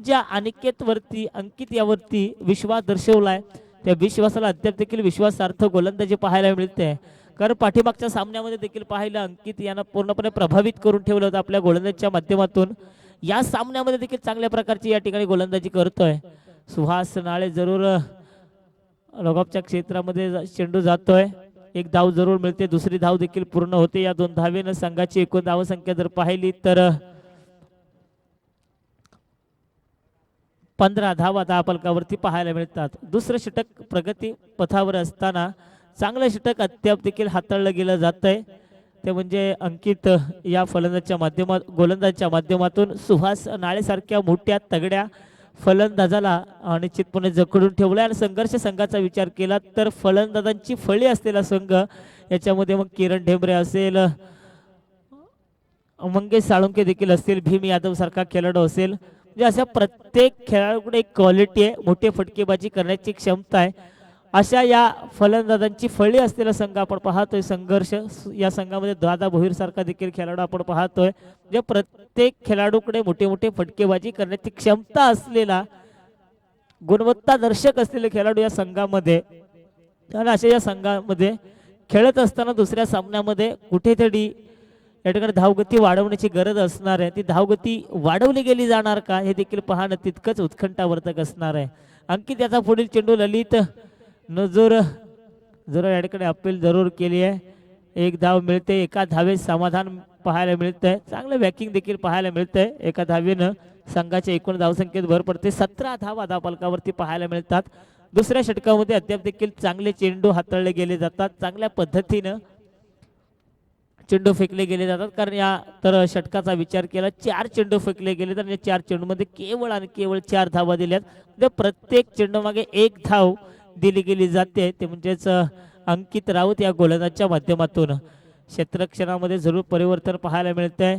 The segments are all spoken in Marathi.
ज्या अंकित यावरती विश्वास दर्शवलाय त्या विश्वासाला अद्याप देखील विश्वासार्थ गोलंदाजी पाहायला मिळते. कारण पाठीमागच्या सामन्यामध्ये देखील पाहिलं अंकित यांना पूर्णपणे प्रभावित करून ठेवलं होतं आपल्या गोलंदाजीच्या माध्यमातून. या सामन्यामध्ये देखील चांगल्या प्रकारची या ठिकाणी गोलंदाजी करतोय सुहास नाळे. जरूर लगॉपच्या क्षेत्रामध्ये चेंडू जातोय, एक धाव जरूर मिळते, दुसरी धाव देखील पूर्ण होते. या 2 धावेनं संघाची एकूण धावसंख्या जर पाहिली तर 15 धावा धावफलकावरती पाहायला मिळतात. दुसरं षटक प्रगती पथावर असताना चांगलं षटक अद्याप देखील हाताळलं गेलं जात आहे. ते म्हणजे अंकित या गोलंदाजाच्या माध्यमातून सुहास नाळेसारख्या मोठ्या तगड्या फलंदाजाला निश्चितपणे जखडून ठेवलाय. आणि संघर्ष संघाचा विचार केला तर फलंदाजांची फळी असलेला संघ याच्यामध्ये मग किरण ढेंबरे असेल, मंगेश साळुंके देखील असतील, भीम यादव सारखा खेळाडू असेल, म्हणजे अशा प्रत्येक खेळाडूकडे एक क्वालिटी आहे, मोठे फटकेबाजी करण्याची क्षमता आहे. अशा या फलंदाजांची फळी असलेला संघ आपण पाहतोय. संघर्ष या संघामध्ये दादा भोईर सारखा देखील खेळाडू आपण पाहतोय, जे प्रत्येक खेळाडूकडे मोठे मोठे फटकेबाजी करण्याची क्षमता असलेला गुणवत्ता दर्शक असलेले खेळाडू या संघामध्ये. आणि अशा या संघामध्ये खेळत असताना दुसऱ्या सामन्यामध्ये कुठेतरी या ठिकाणी धावगती वाढवण्याची गरज असणार आहे. ती धावगती वाढवली गेली जाणार का हे देखील पाहणं तितकंच उत्कंठावर्धक असणार आहे. अंकित याचा पुढील चेंडू ललित नजर जरूर या ठिकाणी अपील जरूर केली आहे. एक धाव मिळते, एका धावेत समाधान पाहायला मिळतंय. चांगलं वॅकिंग देखील पाहायला मिळतंय. एका धावेनं संघाच्या एकूण धावसंख्येत भर पडते. 17 धावा धावफलकावरती पाहायला मिळतात. दुसऱ्या षटकामध्ये अद्याप देखील चांगले चेंडू हाताळले गेले जातात, चांगल्या पद्धतीनं चेंडू फेकले गेले जातात. कारण या तर षटकाचा विचार केला 4 चेंडू फेकले गेले तर या 4 चेंडूमध्ये केवळ आणि केवळ 4 धावा दिल्यात. म्हणजे प्रत्येक चेंडू मागे 1 धाव दिली गेली जाते. ते म्हणजेच अंकित राऊत या गोलंदाजाच्या माध्यमातून क्षेत्ररक्षणामध्ये जरूर परिवर्तन पाहायला मिळतंय.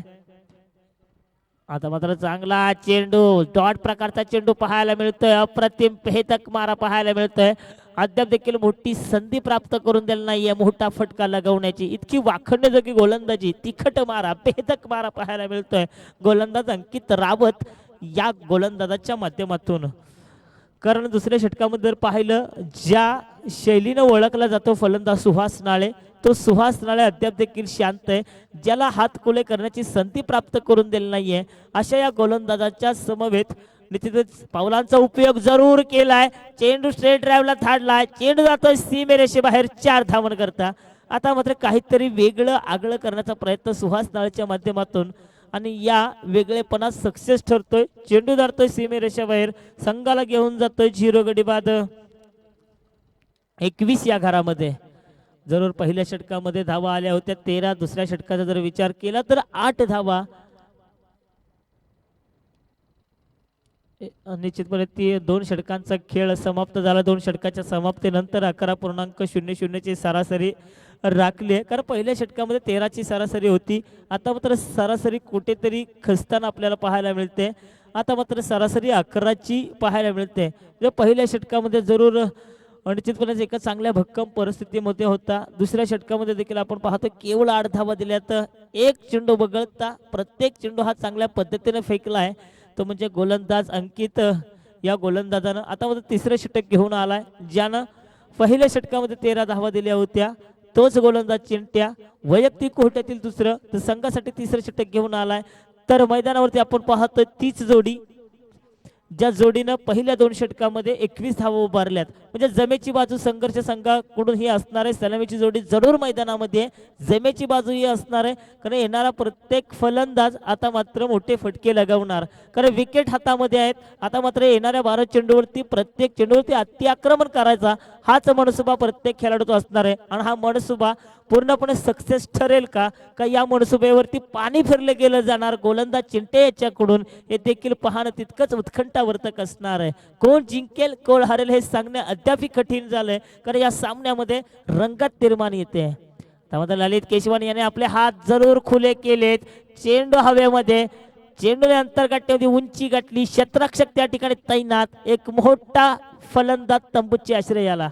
आता मात्र चांगला चेंडू डॉट प्रकारचा चेंडू पाहायला मिळतोय. अप्रतिम भेदक मारा पाहायला मिळतोय. अद्याप देखील मोठी संधी प्राप्त करून दिली नाहीये मोठा फटका लगवण्याची. इतकी वाखडण्याजोगी गोलंदाजी, तिखट मारा, भेदक मारा पाहायला मिळतोय गोलंदाज अंकित रावत या गोलंदाजाच्या माध्यमातून. कारण दुसऱ्या षटकामध्ये जर पाहिलं ज्या शैलीनं ओळखला जातो फलंदाज सुहास नाळे, तो सुहास नाळे अद्याप देखील शांत आहे. ज्याला हातकुले करण्याची संधी प्राप्त करून दिली नाहीये अशा या गोलंदाजाच्या समवेत निश्चितच पावलांचा उपयोग जरूर केलाय. चेंडू स्ट्रेट ड्राईव्हला धाडलाय, चेंडू जातोय सीमेरेषेबाहेर 4 धावन करता. आता मात्र काहीतरी वेगळं आगळं करण्याचा प्रयत्न सुहास नाळेच्या माध्यमातून आणि या वेगळेपणा सक्सेस ठरतोय. चेंडू धरतोय सीमेरेषेबाहेर, संघाला घेऊन जातोय 0 गडी बाद 21 या घरामध्ये. जरूर पहिल्या षटकामध्ये धावा आल्या होत्या 13. दुसऱ्या षटकाचा जर विचार केला तर 8 धावा. निश्चितपणे ती 2 षटकांचा खेळ समाप्त झाला. 2 षटकाच्या समाप्तीनंतर 11.00 ची सरासरी राखली. कारण पहिल्या षटकामध्ये 13 ची सरासरी होती. आता मात्र सरासरी कुठेतरी खचताना आपल्याला पाहायला मिळते. आता मात्र सरासरी 11 ची पाहायला मिळते. जे पहिल्या षटकामध्ये जरूर निश्चितपणे एका चांगल्या भक्कम परिस्थितीमध्ये होता. दुसऱ्या षटकामध्ये देखील आपण पाहतो केवळ 8 धावा दिल्यात. एक चेंडू वगळता प्रत्येक चेंडू हा चांगल्या पद्धतीने फेकला आहे. तो म्हणजे गोलंदाज अंकित या गोलंदाजानं आता मात्र तिसरं षटक घेऊन आलाय. ज्यानं पहिल्या षटकामध्ये 13 धावा दिल्या होत्या तोच गोलंदाज चिंट्या वैयक्तिक कोट्यातील दुसरं तर संघासाठी तिसरं षटक घेऊन आलाय. तर मैदानावरती आपण पाहतोय तीच जोडी ज्या जोडीनं पहिल्या 2 षटकामध्ये 21 धावा उभारल्यात. म्हणजे जमेची बाजू संघर्ष संघाकडून ही असणार आहे. सलामीची जोडी जरूर मैदानामध्ये जमेची बाजू ही असणार आहे. कारण येणारा प्रत्येक फलंदाज आता मात्र मोठे फटके लगावणार. कारण विकेट हातामध्ये आहेत. आता मात्र येणाऱ्या 12 चेंडूवरती प्रत्येक चेंडूवरती अति आक्रमण करायचा हाच मनसुबा प्रत्येक खेळाडूचा असणार आहे. आणि हा मनसुबा पूर्णपणे सक्सेस ठरेल का या मनसुब्यावरती पाणी फिरले गेलं जाणार गोलंदाज चिंटे याच्याकडून हे देखील पाहणं तितकंच उत्कंठावर्धक असणार आहे. कोण जिंकेल कोण हरेल हे सांगणे अद्याप कठीण झालंय. कारण या सामन्यामध्ये रंगत निर्माण येते. त्यामध्ये ललित केशवानी याने आपले हात जरूर खुले केलेत. चेंडू हवेमध्ये, चेंडूने अंतर गाठण्यामध्ये उंची गाठली. क्षेत्ररक्षक त्या ठिकाणी तैनात. एक मोठा फलंदाज तंबूची आश्रयाला.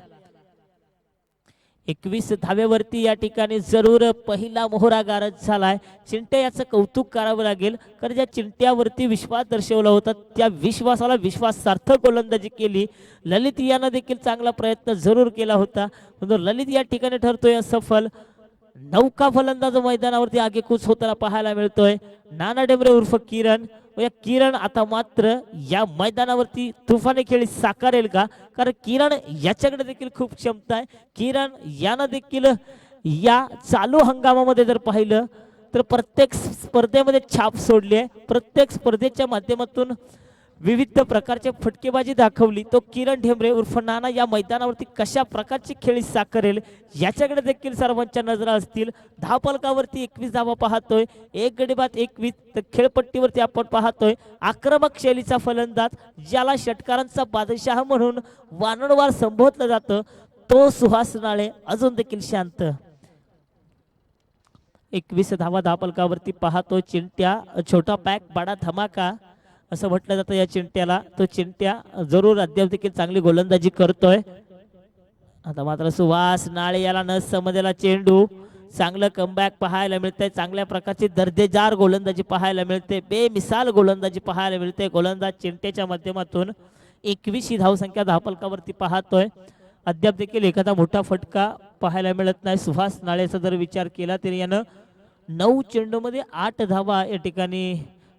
21 धावेवरती या ठिकाणी जरूर पहिला मोहरा गारद झालाय. चिंट्या याचं कौतुक करावं लागेल, कारण ज्या चिंट्यावरती विश्वास दर्शवला होता त्या विश्वासाला विश्वासार्थ गोलंदाजी केली. ललित यानं देखील चांगला प्रयत्न जरूर केला होता, परंतु ललित या ठिकाणी ठरतोय असफल. नौका फलंदाज मैदानावरती आगेकूच होताना पाहायला मिळतोय. नाना डेमरे उर्फ किरण, व या किरण आता मात्र या मैदानावरती तुफानी खेळी साकारेल का, कारण किरण याच्याकडे देखील खूप क्षमता आहे. किरण यानं देखील या चालू हंगामामध्ये जर पाहिलं तर प्रत्येक स्पर्धेमध्ये छाप सोडली आहे. प्रत्येक स्पर्धेच्या माध्यमातून विविध प्रकारचे फटकेबाजी दाखवली. तो किरण ढेमरे उर्फ नाना या मैदानावरती कशा प्रकारची खेळी साकारेल याच्याकडे देखील सर्वांच्या नजरा असतील. धावफलकावरती 21 धावा पाहतोय, एक गडी बाद 21. तर खेळपट्टीवरती आपण पाहतोय आक्रमक शैलीचा फलंदाज, ज्याला षटकारांचा बादशाह म्हणून वारंवार संबोधलं जातं, तो सुहास नाळे अजून देखील शांत. 21 धावा धावफलकावरती पाहतोय चिंट्या. छोटा पॅक बडा धमाका असं म्हटलं जातं या चिंट्याला. तो चिंट्या जरूर अद्याप देखील चांगली गोलंदाजी करतोय. आता मात्र सुहास नाळे याला न समजलेला चेंडू, चांगलं कमबॅक पाहायला मिळतंय. चांगल्या प्रकारची दर्जेदार गोलंदाजी पाहायला मिळते, बेमिसाल गोलंदाजी पाहायला मिळते गोलंदाज चिंट्याच्या माध्यमातून. 21 ही धावसंख्या धावफलकावरती पाहतोय. अद्याप देखील एखादा मोठा फटका पाहायला मिळत नाही. सुहास नाळेचा जर विचार केला तरी यानं 9 चेंडूमध्ये 8 धावा या ठिकाणी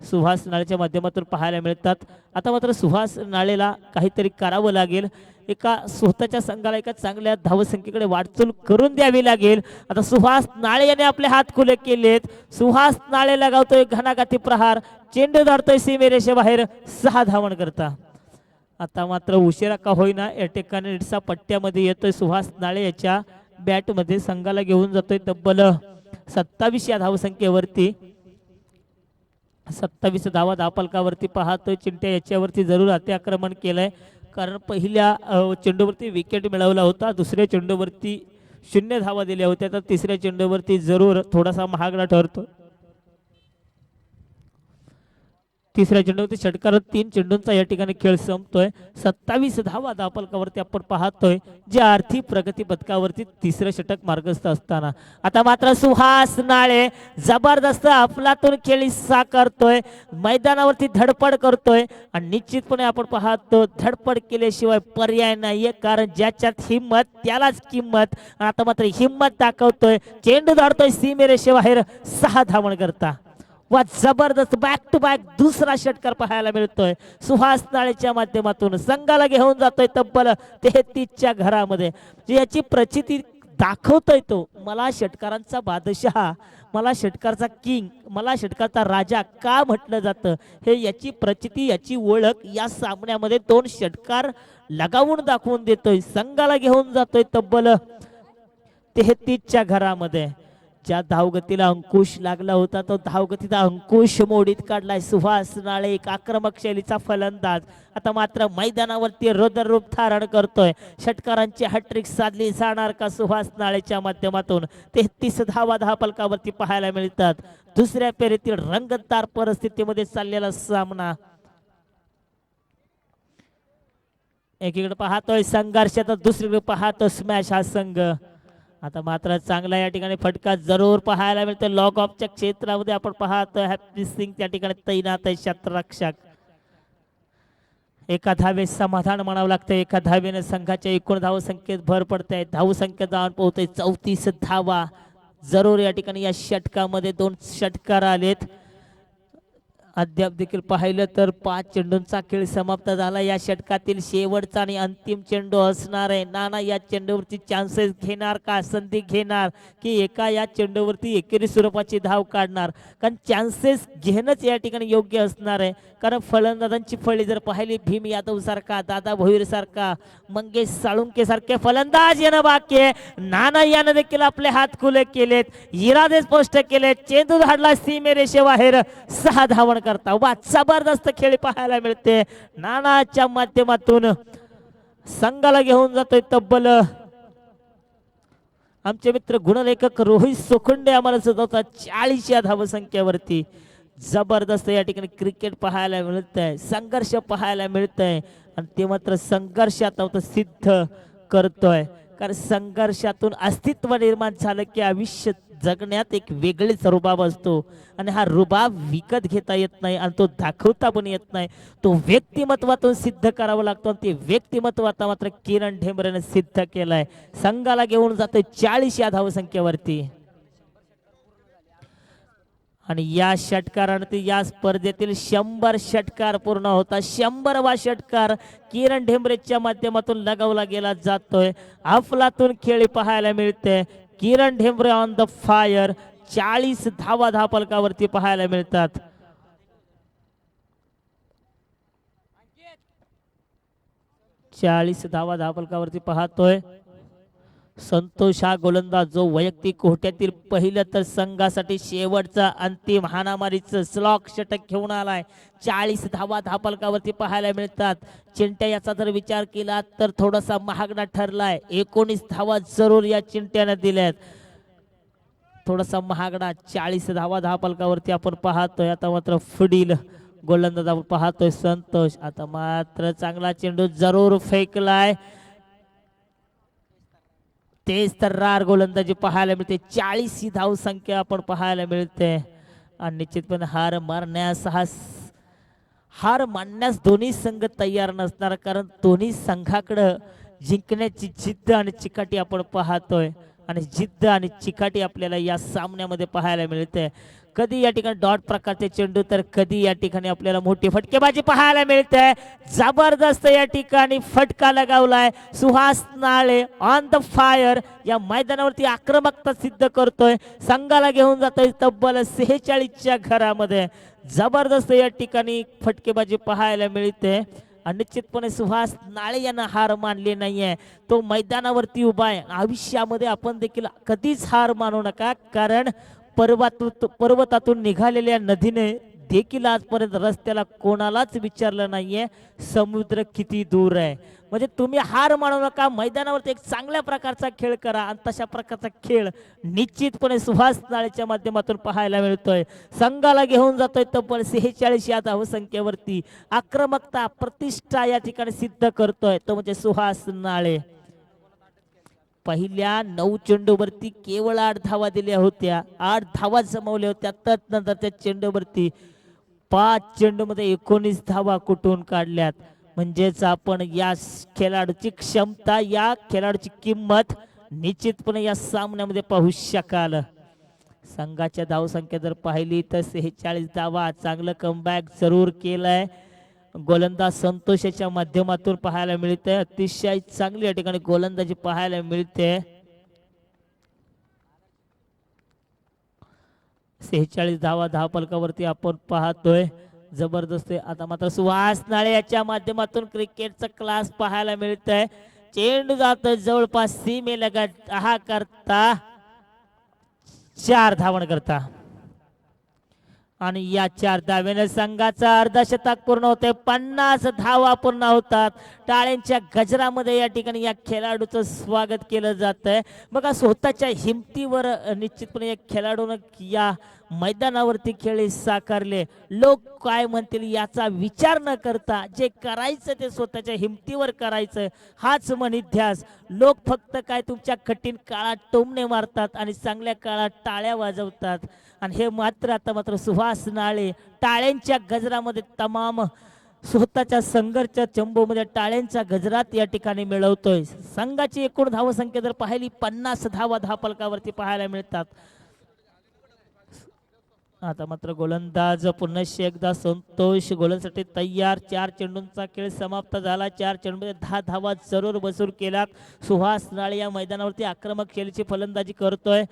सुहास नाळेच्या माध्यमातून पाहायला मिळतात. आता मात्र सुहास नाळेला काहीतरी करावं लागेल. एका स्वतःच्या संघाला एका चांगल्या धावसंख्येकडे वाटचाल करून द्यावी लागेल. आता सुहास नाळे याने आपले हात खुले केलेत. सुहास नाळे लगावतोय घणाघाती प्रहार, चेंडू धाडतोय सीमेरेषेबाहेर 6 धावण करता. आता मात्र उशिरा का होईना या ठिकाणी निटसा पट्ट्यामध्ये येतोय सुहास नाळे. याच्या बॅटमध्ये संघाला घेऊन जातोय तब्बल 27 या धावसंख्येवरती. 27 धावा धावफलकावरती पाहतोय चिंट्या. याच्यावरती जरूर अतिआक्रमण केलंय, कारण पहिल्या चेंडूवरती विकेट मिळवला होता, दुसऱ्या चेंडूवरती 0 धावा दिल्या होत्या, तर तिसऱ्या चेंडूवरती जरूर थोडासा महागडा ठरतो. तिसऱ्या चेंडूवरती षटकार 3 चेंडूंचा या ठिकाणी खेळ संपतोय. 27 धावा धावफलकावरती आपण पाहतोय, जे आर्थिक प्रगती पथकावरती तिसरं षटक मार्गस्थ असताना. आता मात्र सुहास नाळे जबरदस्त अफलातून खेळी साकारतोय, मैदानावरती धडपड करतोय, आणि निश्चितपणे आपण पाहतो धडपड केल्याशिवाय पर्याय नाहीये, कारण ज्याच्यात हिम्मत त्यालाच किंमत. आता मात्र हिम्मत दाखवतोय, चेंडू धाडतोय सीमेरेषेबाहेर 6 धावण करता. वा जबरदस्त बॅक टू बॅक दुसरा षटकार पाहायला मिळतोय सुहास नाळेच्या माध्यमातून. संघाला घेऊन जातोय तब्बल 33च्या घरामध्ये. याची प्रचिती दाखवतोय तो, मला षटकारांचा बादशाह, मला षटकारचा किंग, मला षटकारचा राजा का म्हटलं जातं, हे याची प्रचिती, याची ओळख या सामन्यामध्ये 2 षटकार लगावून दाखवून देतोय. संघाला घेऊन जातोय तब्बल 33च्या घरामध्ये. ज्या धावगतीला अंकुश लागला होता, तो धावगतीचा अंकुश मोडीत काढलाय सुहास नाळे, एक आक्रमक शैलीचा फलंदाज. आता मात्र मैदानावरती रुद्ररूप धारण करतोय. षटकारांची हॅट्रिक साधली जाणार का सुहास नाळेच्या माध्यमातून. 33 धावा धावफलकावरती पाहायला मिळतात. दुसऱ्या फेरीतील रंगतदार परिस्थितीमध्ये चाललेला सामना. एकीकडे पाहतोय संघर्ष, तर दुसरीकडे पाहतो स्मॅश हा संघ. आता मात्र चांगला या ठिकाणी फटका जरूर पाहायला मिळतो. लॉग ऑफच्या क्षेत्रामध्ये आपण पाहतोय हॅपी सिंग त्या ठिकाणी तैनात आहे क्षेत्ररक्षक. एका धावे समाधान म्हणावं लागतं. एका धावेने संघाच्या एकूण धावसंख्येत भर पडते. धावसंख्या जाऊन पोहतोय 34 धावा. जरूर या ठिकाणी या षटकामध्ये 2 षटकार आलेत. अद्याप देखील पाहिलं तर 5 चेंडूंचा खेळ समाप्त झाला. या षटकातील शेवटचा आणि अंतिम चेंडू असणार आहे. नाना या चेंडूवरती चान्सेस घेणार का, संधी घेणार की एका या चेंडूवरती एकेरी स्वरूपाची धाव काढणार, कारण चान्सेस घेणंच या ठिकाणी योग्य असणार आहे. कारण फलंदाजांची फळी जर पाहिली, भीम यादव सारखा, दादा भोईर सारखा, मंगेश साळुंके सारखे फलंदाज येणं बाकी आहे. नाना यानं देखील आपले हात खुले केलेत, इरादे स्पष्ट केलेत. चेंडू धाडला सीमेरेषेबाहेर 6 धावण करता. वा जबरदस्त खेळ पाहायला मिळते. नानाच्या माध्यमातून संघाला घेऊन जातोय तब्बल आमचे मित्र गुणलेखक रोहित सोखंडे आम्हाला सुचवतात 40 या धावसंख्येवरती. जबरदस्त या ठिकाणी क्रिकेट पाहायला मिळत आहे, संघर्ष पाहायला मिळत आहे, आणि ते मात्र संघर्ष आता सिद्ध करतोय. कारण संघर्षातून अस्तित्व निर्माण झालं की आयुष्य जगण्यात एक वेगळीच रुबाब असतो आणि हा रुबाब विकत घेता येत नाही आणि तो दाखवता पण येत नाही. तो व्यक्तिमत्वातून सिद्ध करावा लागतो आणि ते व्यक्तिमत्व आता मात्र किरण ढेंबरेने सिद्ध केलंय. संघाला घेऊन जातोय 40 या धावसंख्येवरती आणि या षटकारानंतर या स्पर्धेतील 100 षटकार पूर्ण होता. 100वा षटकार किरण ढेंबरेच्या माध्यमातून लगावला गेला जातोय. अफलातून खेळी पाहायला मिळते. किरण ढेंबरे ऑन द फायर. 40 धावा धापलकावरती पाहायला मिळतात. चाळीस धावा धापलकावरती पाहतोय. संतोष हा गोलंदाज जो वैयक्तिक कोट्यातील पहिलं तर संघासाठी शेवटचा अंतिम हाणामारीचं स्लॉक षटक घेऊन आलाय. 40 धावा धापलकावरती पाहायला मिळतात. चिंट्या याचा जर विचार केला तर थोडासा महागडा ठरलाय. 19 धावा जरूर या चिंट्याने दिल्यात. थोडासा महागडा 40 धावा धापलकावरती आपण पाहतोय. आता मात्र पुढील गोलंदाज आपण पाहतोय संतोष. आता मात्र चांगला चेंडू जरूर फेकलाय. तेच तर रार गोलंदाजी पाहायला मिळते. 40 ही धाव संख्या आपण पाहायला मिळते आणि निश्चितपणे हार मानण्यास दोन्ही संघ तयार नसणार, कारण दोन्ही संघाकडे जिंकण्याची जिद्द आणि चिकाटी आपण पाहतोय आणि जिद्द आणि चिकाटी आपल्याला या सामन्यामध्ये पाहायला मिळते. कधी या ठिकाणी डॉट प्रकारचे चेंडू तर कधी या ठिकाणी आपल्याला मोठी फटकेबाजी पाहायला मिळते. जबरदस्त या ठिकाणी फटका लगावलाय. सुहास नाळे ऑन द फायर या मैदानावरती आक्रमकता सिद्ध करतोय. संघाला घेऊन जातोय तब्बल 46च्या घरामध्ये. जबरदस्त या ठिकाणी फटकेबाजी पाहायला मिळते आणि निश्चितपणे सुहास नाळे यांना हार मानली नाहीये. तो मैदानावरती उभा आहे. आयुष्यामध्ये आपण देखील कधीच हार मानू नका, कारण पर्वतातून निघालेल्या नदीने देखील आजपर्यंत रस्त्याला कोणालाच विचारलं नाहीये समुद्र किती दूर आहे. म्हणजे तुम्ही हार मानू नका. मैदानावरती एक चांगल्या प्रकारचा खेळ करा आणि तशा प्रकारचा खेळ निश्चितपणे सुहास नाळेच्या माध्यमातून पाहायला मिळतोय. संघाला घेऊन जातोय तब्बल 46 या धावसंख्येवरती. आक्रमकता प्रतिष्ठा या ठिकाणी सिद्ध करतोय तो म्हणजे सुहास नाळे. पहिल्या 9 चेंडूवरती केवळ 8 धावा दिल्या होत्या. 8 धावा जमवल्या होत्या. त्यानंतरच्या चेंडूवरती 5 चेंडूमध्ये 19 धावा कुठून काढल्यात. म्हणजेच आपण या खेळाडूची क्षमता, या खेळाडूची किंमत निश्चितपणे या सामन्यामध्ये पाहू शकाल. संघाच्या धावसंख्या जर पाहिली तर 46 धावा. चांगलं कमबॅक जरूर केलंय गोलंदाज संतोषाच्या माध्यमातून पाहायला मिळते. अतिशय चांगली या ठिकाणी गोलंदाजी पाहायला मिळते. 46 धावा धावफलकावरती आपण पाहतोय. जबरदस्त. आता मात्र सुहास नाळे याच्या माध्यमातून क्रिकेटचा क्लास पाहायला मिळतंय. चेंडू जातोय जवळपास सीमेलगत. हा करता 4 धावण करता आणि या 4 धावेने संघाचा अर्धशतक पूर्ण होते. 50 धावा पूर्ण होतात. टाळ्यांच्या गजरामध्ये या ठिकाणी या खेळाडूचं स्वागत केलं जातंय. बघा, स्वतःच्या हिमतीवर निश्चितपणे या खेळाडूनं या मैदानावरती खेळ साकारले. लोक काय म्हणतील याचा विचार न करता जे करायचं ते स्वतःच्या हिमतीवर करायचं, हाच मनिध्यास. लोक फक्त काय तुमच्या कठीण काळात टोमणे मारतात आणि चांगल्या काळात टाळ्या वाजवतात. आणि हे मात्र आता मात्र सुहास नाळे टाळ्यांच्या गजरामध्ये तमाम स्वतःच्या संघर्षाच्या चंबूमध्ये टाळ्यांच्या गजरात या ठिकाणी मिळवतोय. संघाची एकूण धावसंख्या जर पाहिली 50 धावा धावफलकावरती पाहायला मिळतात. आता मात्र गोलंदाज पुन्हा एकदा संतोष गोलंदाजीसाठी तयार. 4 चेंडूंचा खेळ समाप्त झाला. 4 चेंडूमध्ये 10 धावा जरूर वसूल केल्यात. सुहास नाळे या मैदानावरती आक्रमक खेळीची फलंदाजी करतोय.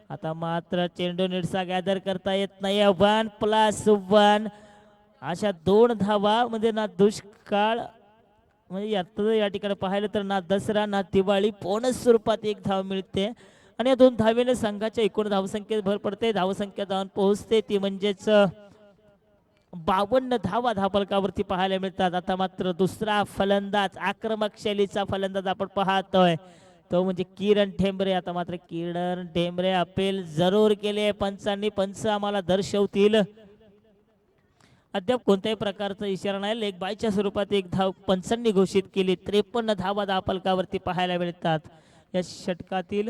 आता मात्र चेंडू नीटसा गॅदर करता येत नाही. 1+1 अशा 2 धावा म्हणजे ना दुष्काळ, म्हणजे या ठिकाणी पाहिलं तर ना दसरा ना दिवाळी, बोनस स्वरूपात 1 धाव मिळते आणि या 2 धावेने संघाच्या एकूण धावसंख्येत भर पडते. धावसंख्या जाऊन पोहोचते ती म्हणजेच 52 धावा धावफलकावरती पाहायला मिळतात. आता मात्र दुसरा फलंदाज, आक्रमक शैलीचा फलंदाज आपण पाहतोय तो म्हणजे किरण ढेंबरे. आता मात्र किरण ढेंबरे अपील जरूर केले पंचांनी. पंच आम्हाला दर्शवतील. अद्याप कोणत्याही प्रकारचा इशारा नाही. लेग बायच्या स्वरूपात 1 धाव पंचांनी घोषित केली. 53 धावा धावफलकावरती पाहायला मिळतात. या षटकातील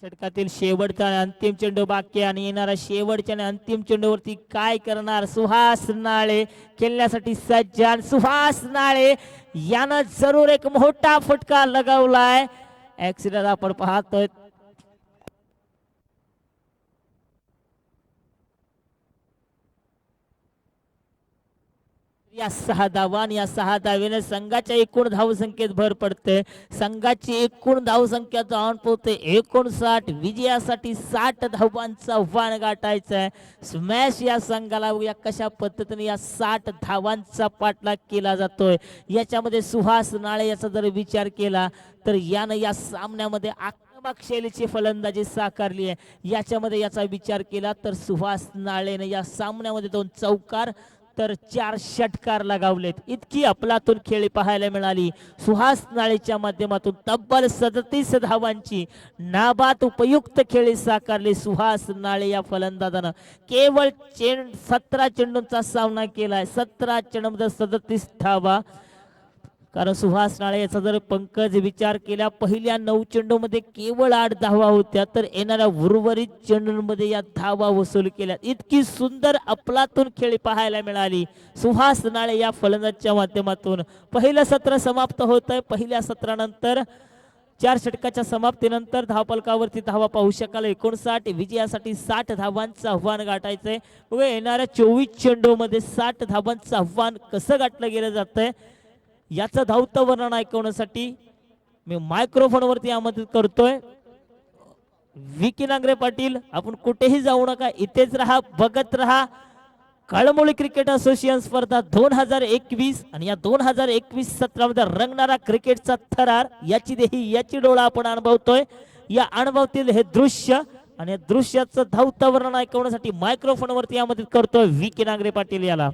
षटकातील शेवटचा आणि अंतिम चेंडू बाकी आणि येणारा शेवटच्या आणि अंतिम चेंडूवरती काय करणार सुहास नाळे खेळण्यासाठी सज्ज आणि सुहास नाळे यानं जरूर एक मोठा फटका लगावलाय. ऍक्सिडेंट आपण पाहतोय. या 6 धावा आणि या 6 धावेने संघाच्या एकूण धावसंख्येत भर पडते. संघाची एकूण धावसंख्या धावून पोहते 59. विजयासाठी 60 धावांचा आव्हान गाठायचं आहे. स्मॅश या संघाला या कशा पद्धतीने या 60 धावांचा पाठलाग केला जातोय. याच्यामध्ये सुहास नाळे याचा जर विचार केला तर यानं या सामन्यामध्ये आक्रमक शैलीची फलंदाजी साकारली आहे. याच्यामध्ये याचा विचार केला तर सुहास नाळेने या सामन्यामध्ये 2 चौकार तर 4 षटकार लगावलेत. इतकी अफलातून खेळी पाहायला मिळाली. सुहास नाळेच्या माध्यमातून तब्बल 37 धावांची नाबाद उपयुक्त खेळी साकारली सुहास नाळे या फलंदाजानं. केवळ 17 चेंडूंचा सामना केलाय. 17 चेंडूंमध्ये 37 धावा. कारण सुहास नाळे याचा जर पंकज विचार केला पहिल्या 9 चेंडूमध्ये केवळ 8 धावा होत्या तर येणाऱ्या उर्वरित चेंडूंमध्ये या धावा वसूल केल्या. इतकी सुंदर अफलातून खेळी पाहायला मिळाली सुहास नाळे या फलंदाजाच्या माध्यमातून. पहिलं सत्र समाप्त होत आहे. पहिल्या सत्रानंतर 4 षटकाच्या समाप्तीनंतर धावफलकावरती धावा पाहू शकाल 59. विजयासाठी 60 धावांचं आव्हान गाठायचंय. बघा येणाऱ्या 24 चेंडूमध्ये 60 धावांचं आव्हान कसं गाठलं गेलं जातंय याचं धावतं वर्णन ऐकवण्यासाठी मी मायक्रोफोनवरती आमंत्रित करतोय विकी नांगरे पाटील. आपण कुठेही जाऊ नका, इथेच राहा, बघत राहा. कळमोली क्रिकेट असोसिएशन स्पर्धा 2021 आणि या 2021 सत्रामध्ये रंगणारा क्रिकेटचा थरार याची डोळा आपण अनुभवतोय. या अनुभवतील हे दृश्य आणि दृश्याचं धावतं वर्णन ऐकवण्यासाठी मायक्रोफोनवरती आमंत्रित करतोय विकी नांगरे पाटील याला.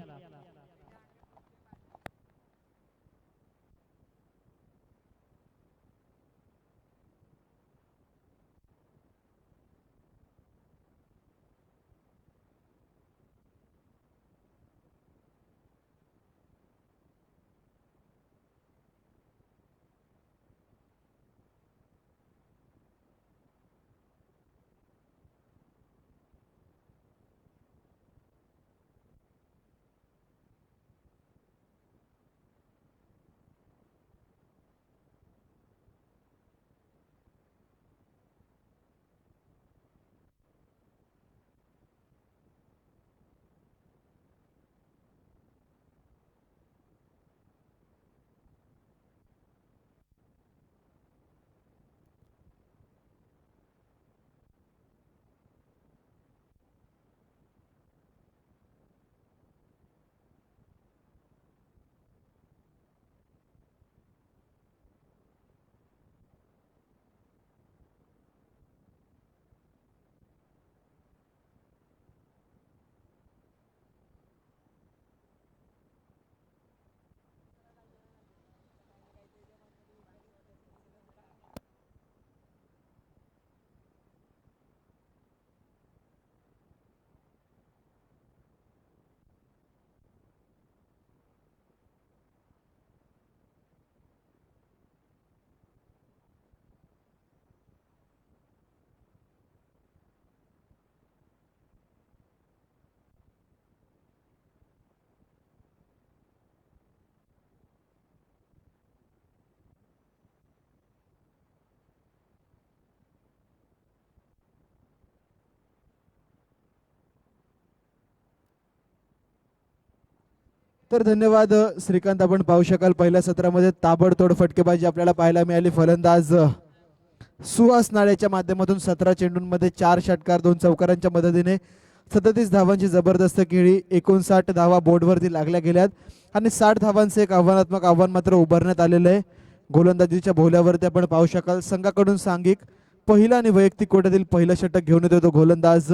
तर धन्यवाद श्रीकांत. आपण पाहू शकाल पहिल्या सत्रामध्ये ताबडतोड फटकेबाजी आपल्याला पाहायला मिळाली. फलंदाज सुहास नाळेच्या माध्यमातून 17 चेंडूंमध्ये 4 षटकार 2 चौकारांच्या मदतीने 37 धावांची जबरदस्त खेळी. 59 धावा बोर्डवरती लागल्या गेल्यात आणि 60 धावांचे एक आव्हानात्मक आव्हान मात्र उभारण्यात आलेलं आहे. गोलंदाजीच्या भोवल्यावरती आपण पाहू शकाल संघाकडून सांघिक पहिला आणि वैयक्तिक कोट्यातील पहिलं षटक घेऊन येतो गोलंदाज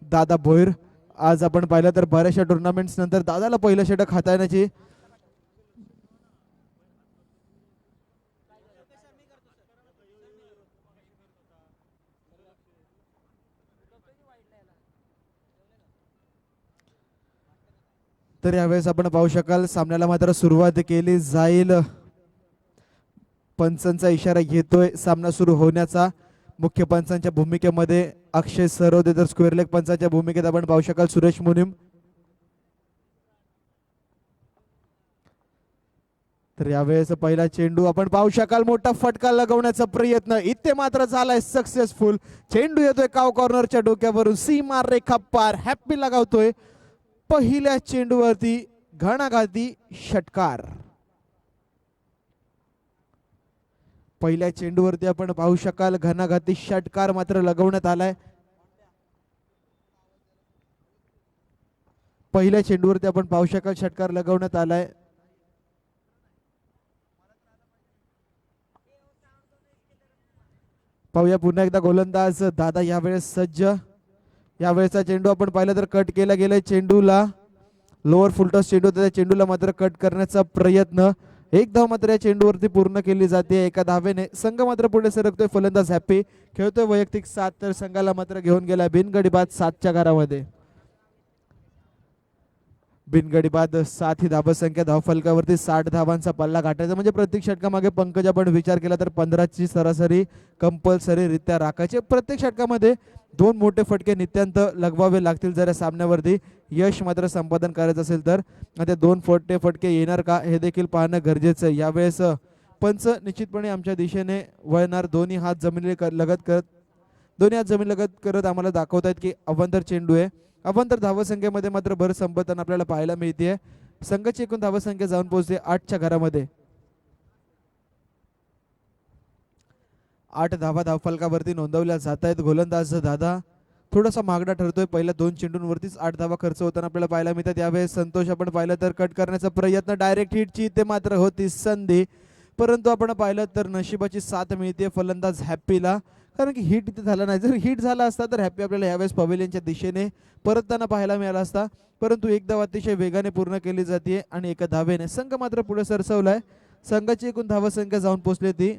दादा भोईर. आज आपण पाहिलं तर बऱ्याचशा टुर्नामेंट्स नंतर दादाला पहिलं षटक हाताळण्याची तर यावेळेस आपण पाहू शकाल सामन्याला मात्र सुरुवात केली जाईल. पंचांचा इशारा घेतोय सामना सुरू होण्याचा. मुख्य पंचांच्या भूमिकेमध्ये अक्षय सरोदे, तर स्क्वेअर लेग पंचांच्या भूमिकेत आपण पाहू शकाल सुरेश मुनीम. तर यावेळेस पहिला चेंडू आपण पाहू शकाल, मोठा फटका लगवण्याचा प्रयत्न इथे मात्र झालाय सक्सेसफुल. चेंडू येतोय काव कॉर्नरच्या डोक्यावरून, सीमा रेखा पार, हॅप्पी लगावतोय. पहिल्या चेंडूवरती घणाघाती षटकार. पहिल्या चेंडूवरती आपण पाहू शकाल घणाघाती षटकार मात्र लगवण्यात आलाय. पहिल्या चेंडूवरती आपण पाहू शकाल षटकार लगवण्यात आलाय. पाहूया पुन्हा एकदा गोलंदाज दादा यावेळेस सज्ज. यावेळेचा चेंडू आपण पाहिलं तर कट केला गेलाय. चेंडूला लोअर फुलटॉस चेंडू, त्या चेंडूला मात्र कट करण्याचा प्रयत्न. एक धाव मात्र या चेंडूवरती पूर्ण केली जाते एका धावेने. संघ मात्र पुढे सरकतोय. फलंदाज हॅप्पी खेळतोय वैयक्तिक 7, तर संघाला मात्र घेऊन गेला बिनगडी बाद 7च्या घरामध्ये. बिनगडी बाद 7 ही धावसंख्या. धावफलकावरती 60 धावांचा पल्ला गाठायचा म्हणजे प्रत्येक षटकामागे पंकज आपण विचार केला तर 15ची सरासरी कंपल्सरी रित्या राखायचे. प्रत्येक षटकामध्ये 2 मोठे फटके नित्यांत लगवावे लागतील जर या सामन्यावरती यश मात्र संपादन करायचं असेल तर. ते 2 मोठे फटके येणार का हे देखील पाहणं गरजेचं आहे. यावेळेस पंच निश्चितपणे आमच्या दिशेने वळणार. दोन्ही हात जमिनीला लगत करत आम्हाला दाखवतायत की अवांतर चेंडू आहे. अवांतर धावसंख्येमध्ये मात्र भर संपताना आपल्याला पाहायला मिळते. संघाची एकूण धावसंख्या जाऊन पोहोचते 8च्या घरामध्ये. 8 धावा धावफलकावरती नोंदवल्या जात आहेत. गोलंदाज दादा थोडासा महागडा ठरतोय. पहिल्या 2 चेंडूंवरतीच 8 धावा खर्च होताना आपल्याला पाहायला मिळतात. यावेळेस संतोष आपण पाहिलं तर कट करण्याचा प्रयत्न, डायरेक्ट हिटची ते मात्र होती संधी, परंतु आपण पाहिलं तर नशिबाची साथ मिळते फलंदाज हॅप्पीला, कारण की हिट इथे झाला नाही. जर हिट झाला असता तर हॅप्पी आपल्याला यावेळेस पवेलियनच्या दिशेने परतताना पाहायला मिळाला असता, परंतु एक धाव अतिशय वेगाने पूर्ण केली जाते आणि एका धावेने संघ मात्र पुढे सरसवलाय. संघाची एकूण धावसंख्या जाऊन पोहोचली ती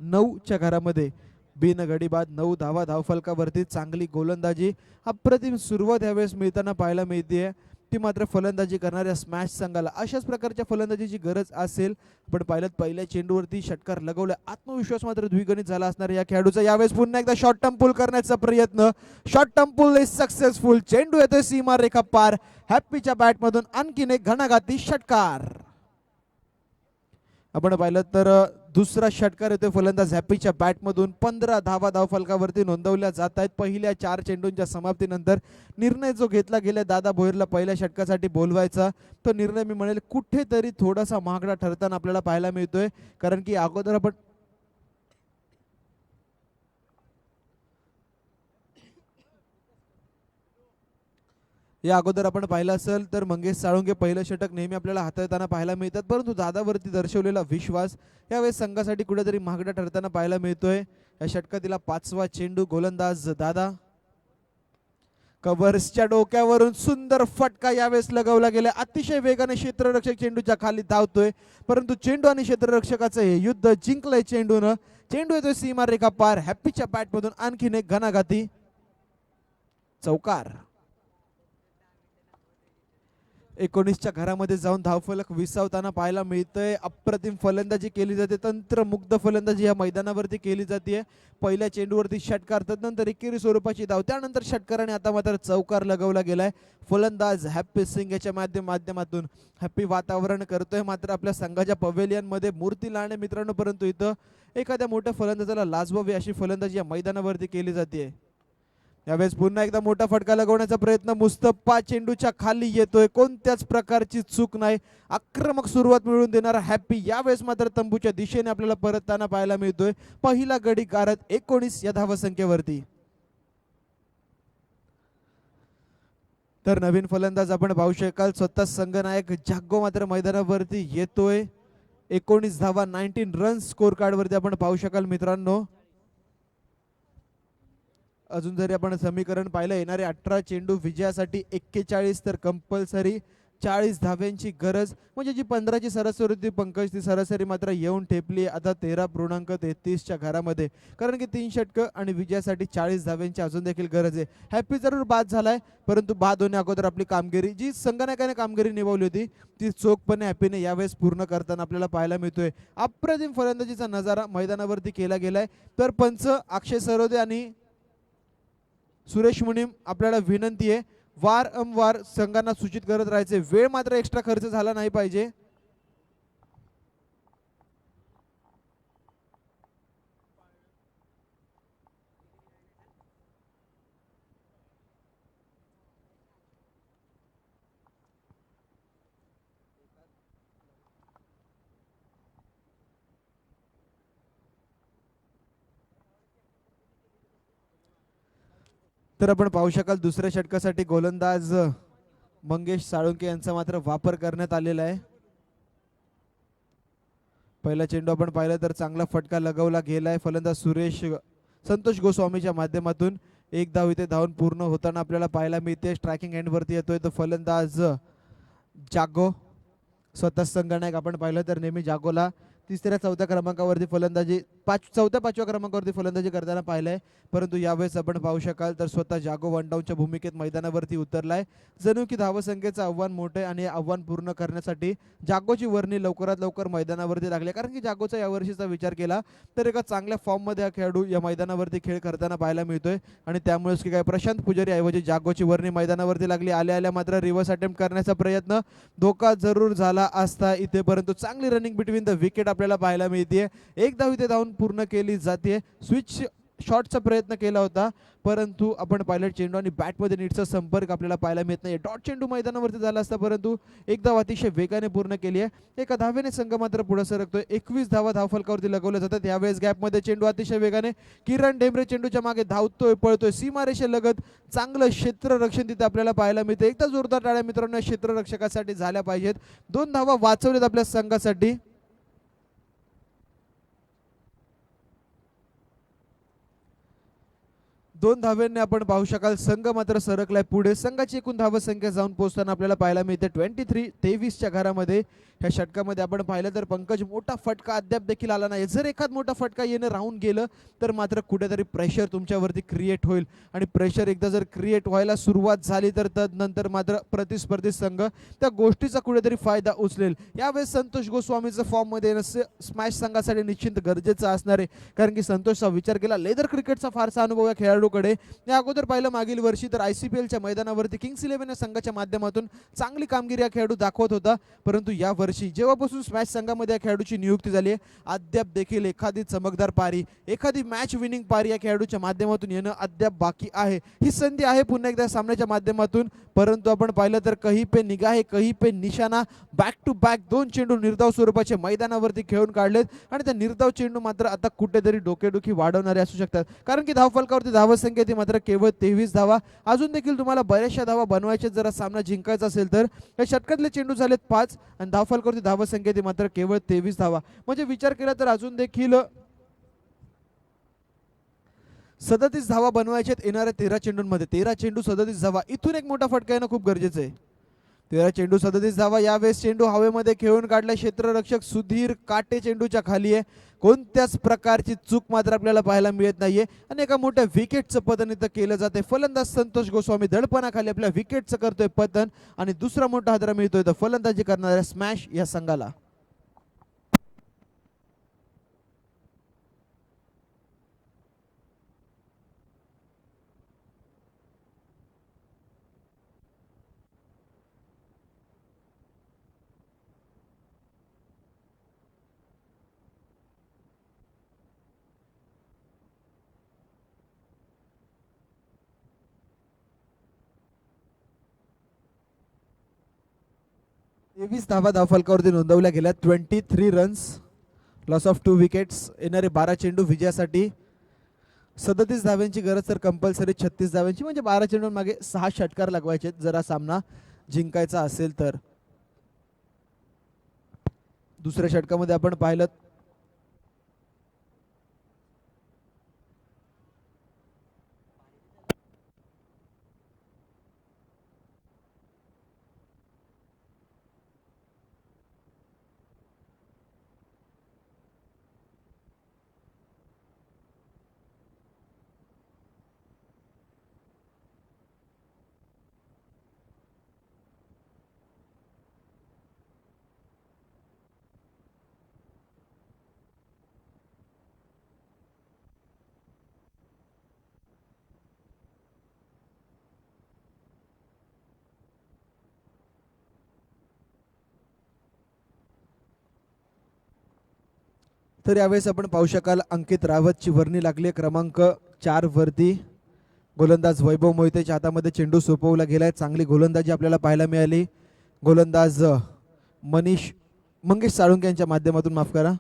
9च्या घरामध्ये. बिनगडी बाद 9 धावा धावफलकावरती. चांगली गोलंदाजी, अप्रतिम सुरुवात यावेळेस मिळताना पाहायला मिळते. ती मात्र फलंदाजी करणाऱ्या स्मॅश संघाला अशाच प्रकारच्या फलंदाजीची गरज असेल. पण पाहिलं पहिल्या चेंडूवरती षटकार लगवला, आत्मविश्वास मात्र द्विगुणित झाला असणार या खेळाडूचा. यावेळेस पुन्हा एकदा शॉर्ट टर्म पुल करण्याचा प्रयत्न, short term pull is successful. चेंडू येतोय सीमा रेखा पार. हॅप्पीच्या बॅट मधून आणखीन एक घणाघाती षटकार. आपण पाहिलं तर दुसरा षटकार येतोय फलंदाज हॅप्पीच्या बॅटमधून. 15 धावा धावफलकावरती नोंदवल्या जात आहेत. पहिल्या 4 चेंडूंच्या समाप्तीनंतर निर्णय जो घेतला गेला दादा भोईरला पहिल्या षटकासाठी बोलवायचा, तो निर्णय मी म्हणेल कुठेतरी थोडासा महागडा ठरताना आपल्याला पाहायला मिळतोय. कारण की अगोदर आपण या अगोदर आपण पाहिलं असेल तर मंगेश साळुंके पहिलं षटक नेहमी आपल्याला हाताळताना पाहायला मिळतात, परंतु दादावरती दर्शवलेला विश्वास यावेळेस संघासाठी कुठेतरी महागडा ठरताना पाहायला मिळतोय. या षटकातीला 5वा चेंडू. गोलंदाज दादा कव्हर्सच्या डोक्यावरून सुंदर फटका यावेळेस लगवला गेला. अतिशय वेगाने क्षेत्ररक्षक चेंडूच्या खाली धावतोय, परंतु चेंडू आणि क्षेत्ररक्षकाचं हे युद्ध जिंकलंय चेंडूनं. चेंडू येतोय सीमा रेखा पार. हॅप्पीच्या बॅटमधून आणखीन एक घणाघाती चौकार. 19च्या घरामध्ये जाऊन धावफलक विसावताना पाहायला मिळतंय. अप्रतिम फलंदाजी केली जाते, तंत्रमुग्ध फलंदाजी या मैदानावरती केली जाते. पहिल्या चेंडूवरती षटकार, त्यानंतर एकेरी स्वरूपाची धाव, त्यानंतर षटकाराने आता मात्र चौकार लगवला गेलाय. फलंदाज हॅप्पी सिंग याच्या माध्यमातून हॅप्पी वातावरण करतोय. मात्र आपल्या संघाच्या पवेलियन मध्ये मूर्ती लावणे मित्रांनो, परंतु इथं एखाद्या मोठ्या फलंदाजाला लाजवावी अशी फलंदाजी या मैदानावरती केली जाते. यावेळेस पुन्हा एकदा मोठा फटका लगवण्याचा प्रयत्न. मुस्तफा चेंडूच्या खाली येतोय, कोणत्याच प्रकारची चूक नाही. आक्रमक सुरुवात मिळवून देणारा हॅप्पी यावेळेस मात्र तंबूच्या दिशेने आपल्याला परतताना पाहायला मिळतोय. पहिला गडी गारत 19 या धावसंख्येवरती. तर नवीन फलंदाज आपण पाहू शकाल स्वतः संघनायक जागो मात्र मैदानावरती येतोय. 19 धावा 19 रन्स स्कोर कार्ड वरती आपण पाहू शकाल मित्रांनो. अजून जरी आपण समीकरण पाहिलं, येणारे 18 चेंडू विजयासाठी 41, तर कंपल्सरी 40 धाव्यांची गरज, म्हणजे जी 15ची सरासरी होती पंकज, ती सरासरी मात्र येऊन ठेपली आता 13.33च्या घरामध्ये. कारण की 3 षटकं आणि विजयासाठी 40 धाव्यांची अजून देखील गरज आहे. हॅपी जरूर बाद झालाय, परंतु बाद होण्या अगोदर आपली कामगिरी, जी संगणकाने कामगिरी निभावली होती, ती चोखपणे हॅपीने यावेळेस पूर्ण करताना आपल्याला पाहायला मिळतोय. अप्रतिम फलंदाजीचा नजारा मैदानावरती केला गेलाय. तर पंच अक्षय सरोदे आणि सुरेश मुनीम, आपल्याला विनंती आहे वारंवार संघांना सूचित करत राहायचे, वेळ मात्र एक्स्ट्रा खर्च झाला नाही पाहिजे. तर आपण पाहू शकाल दुसऱ्या षटकासाठी गोलंदाज मंगेश साळुंके यांचा मात्र वापर करण्यात आलेला आहे. पहिला चेंडू आपण पाहिलं तर चांगला फटका लगवला गेलाय. फलंदाज संतोष गोस्वामीच्या माध्यमातून एक धाव इथे धावून पूर्ण होताना आपल्याला पाहायला मिळते. स्ट्रायकिंग एंड वरती येतोय तो फलंदाज जागो, स्वतः संघनायक. आपण पाहिलं तर नेहमी जागोला तिसऱ्या चौथ्या क्रमांकावरती फलंदाजी, चौथ्या पाचव्या क्रमांकावरती फलंदाजी करताना पाहिलंय, परंतु यावेळेस आपण पाहू शकाल तर स्वतः जागो वन डाऊनच्या भूमिकेत मैदानावरती उतरलाय. जणू की धावसंख्येचं आव्हान मोठं आहे आणि आव्हान पूर्ण करण्यासाठी जागोची वर्णी लवकरात लवकर मैदानावरती लागली. कारण की जागोचा यावर्षीचा विचार केला तर एका चांगल्या फॉर्ममध्ये हा खेळाडू या मैदानावरती खेळ करताना पाहायला मिळतोय आणि त्यामुळेच की काय प्रशांत पुजारी ऐवजी जागोची वर्णी मैदानावरती लागली. आल्या आल्या मात्र रिव्हर्स अटेम्प्ट करण्याचा प्रयत्न, धोका जरूर झाला असता इथे, परंतु चांगली रनिंग बिटवीन द विकेट आपल्याला पाहायला मिळते. एक धाव इथे धावून पूर्ण केली जाते. स्विच शॉटचा प्रयत्न केला होता, परंतु आपण पाहिलं चेंडू आणि बॅटमध्ये नीटचा संपर्क आपल्याला पाहायला मिळत नाही. डॉट चेंडू मैदानावरती झाला असता, परंतु एक धाव अतिशय वेगाने पूर्ण केली आहे. एका धावेने संघ मात्र पुढे सरकतोय. 21 धावा धावफलकावरती लगवल्या जातात. यावेळेस गॅपमध्ये चेंडू अतिशय वेगाने, किरण ढेमरे चेंडूच्या मागे धावतोय, पळतोय, सीमारेषेलगत चांगलं क्षेत्ररक्षण तिथे आपल्याला पाहायला मिळते. एकदा जोरदार टाळ्या मित्रांनो या क्षेत्ररक्षकासाठी झाल्या पाहिजेत. 2 धावा वाचवल्यात आपल्या संघासाठी. 2 धाव्यांनी आपण पाहू शकाल संघ मात्र सरकलाय पुढे. संघाची एकूण धावसंख्या जाऊन पोहोचताना आपल्याला पाहायला मिळते 23-23च्या घरामध्ये. ह्या षटकामध्ये आपण पाहिलं तर पंकज मोठा फटका अद्याप देखील आला नाही. जर एखाद मोठा फटका येणं राहून गेलं तर मात्र कुठेतरी प्रेशर तुमच्यावरती क्रिएट होईल आणि प्रेशर एकदा जर क्रिएट व्हायला सुरुवात झाली तर तदनंतर मात्र प्रतिस्पर्धी संघ त्या गोष्टीचा कुठेतरी फायदा उचलेल. यावेळेस संतोष गोस्वामीचं फॉर्ममध्ये येणं स्मॅश संघासाठी निश्चित गरजेचं असणार आहे, कारण की संतोषचा विचार केला लेदर क्रिकेटचा फारसा अनुभव या खेळाडूकडे. या अगोदर पाहिलं मागील वर्षी तर ICPLच्या मैदानावरती किंग्स 11 या संघाच्या माध्यमातून चांगली कामगिरी हा खेळाडू दाखवत होता, परंतु या वर्षी जेव्हापासून स्मॅश संघामध्ये या खेळाडूची नियुक्ती झाली आहे अद्याप देखील एखादी चमकदार पारी, एखादी मॅच विनिंग पारी या खेळाडूच्या माध्यमातून येणं अद्याप बाकी आहे. ही संधी आहे पुन्हा एकदा सामन्याच्या माध्यमातून, परंतु आपण पाहिलं तर कहीं पे निगाहे कहीं पे निशाणा, बॅक टू बॅक 2 चेंडू निर्धाव स्वरूपाचे मैदानावरती खेळून काढलेत आणि त्या निर्धाव चेंडू मात्र आता कुठेतरी डोकेदुखी वाढवणारे असू शकतात, कारण की धावफलकावरती धावसंख्या ती मात्र केवळ 23 धावा. अजून देखील तुम्हाला बऱ्याचशा धावा बनवायच्या जर सामना जिंकायचा असेल तर. या षटकातले चेंडू झालेत 5 आणि धावफलकावरती धावसंख्या ती मात्र केवळ 23 धावा. म्हणजे विचार केला तर अजून देखील 37 धावा बनवायच्यात येणाऱ्या 13 चेंडूंमध्ये. 13 चेंडू 37 धावा, इथून एक मोठा फटका येणं खूप गरजेचं आहे. 13 चेंडू 37 धावा. यावेळेस चेंडू हवेमध्ये खेळून काढला. क्षेत्ररक्षक सुधीर काटे चेंडूच्या खाली आहे. कोणत्याच प्रकारची चूक मात्र आपल्याला पाहायला मिळत नाहीये आणि एका मोठ्या विकेटचं पतन इथं केलं जाते. फलंदाज संतोष गोस्वामी दडपणाखाली आपल्या विकेटचं करतोय पतन आणि दुसरा मोठा हादरा मिळतोय तर फलंदाजी करणाऱ्या स्मॅश या संघाला. तेवीस धावा धावफलकावरती नोंदवल्या गेल्या. 23 रन्स, लॉस ऑफ 2 विकेट्स. येणारे 12 चेंडू विजयासाठी. 37 धाव्यांची गरज तर कंपल्सरी 36 धाव्यांची, म्हणजे 12 चेंडूंमागे 6 षटकार लगवायचे जर हा सामना जिंकायचा असेल तर. दुसऱ्या षटकामध्ये आपण पाहिलं तर यावेळेस आपण पाहू शकाल अंकित रावतची वर्णी लागली आहे क्रमांक 4 वरती. गोलंदाज वैभव मोहितेच्या हातामध्ये चेंडू सोपवला गेलाय. चांगली गोलंदाजी आपल्याला पाहायला मिळाली. गोलंदाज मनीष मंगेश साळुंके यांच्या माध्यमातून, माफ करा.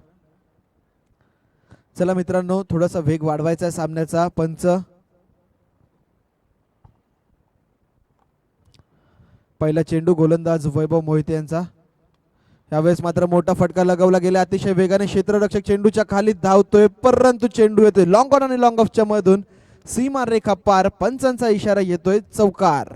चला मित्रांनो, थोडासा वेग वाढवायचा आहे सामन्याचा. पंच पहिला चेंडू गोलंदाज वैभव मोहिते यांचा. यावेळेस मात्र मोठा फटका लगावला गेला. अतिशय वेगाने क्षेत्ररक्षक चेंडूच्या खाली धावतोय, परंतु चेंडू येतोय लॉंग ऑन आणि लॉंग ऑफच्या मधून. सीमा रेखा पार. पंचांचा इशारा येतोय चौकार.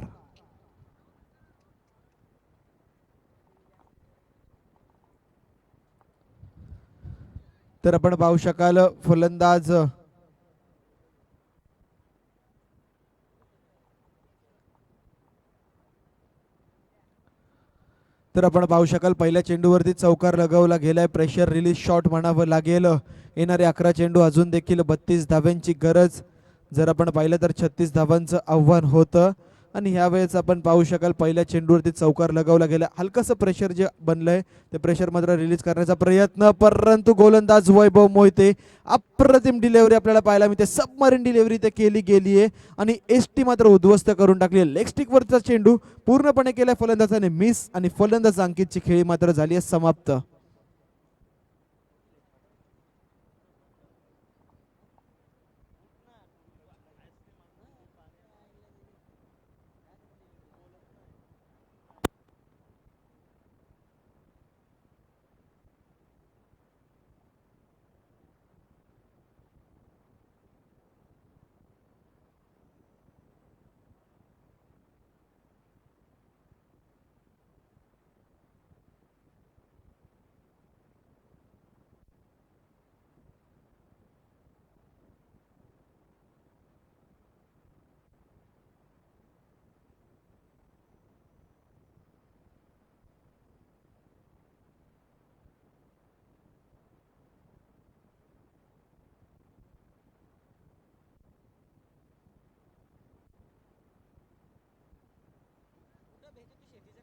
तर आपण पाहू शकाल फलंदाज पहिल्या चेंडूवरती चौकार लगावला गेलाय. प्रेशर रिलीज शॉट म्हणावं लागेल. येणारे 11 चेंडू अजून देखील 32 धाव्यांची गरज. जर आपण पाहिलं तर 36 धावांचं आव्हान होतं आणि ह्यावेळेस आपण पाहू शकाल पहिल्या चेंडूवरती चौकार लगावला गेला. हलकंसं प्रेशर जे बनलंय ते प्रेशर मात्र रिलीज करण्याचा प्रयत्न, परंतु गोलंदाज वैभव मोहिते अप्रतिम डिलिव्हरी आपल्याला पाहायला मिळते. सबमरीन डिलिव्हरी ते केली गेली आहे आणि एसटी मात्र उद्ध्वस्त करून टाकली. लेग स्टिक वरचा चेंडू पूर्णपणे केलाय फलंदाजाने मिस आणि फलंदाज अंकितची खेळी मात्र झाली आहे समाप्त.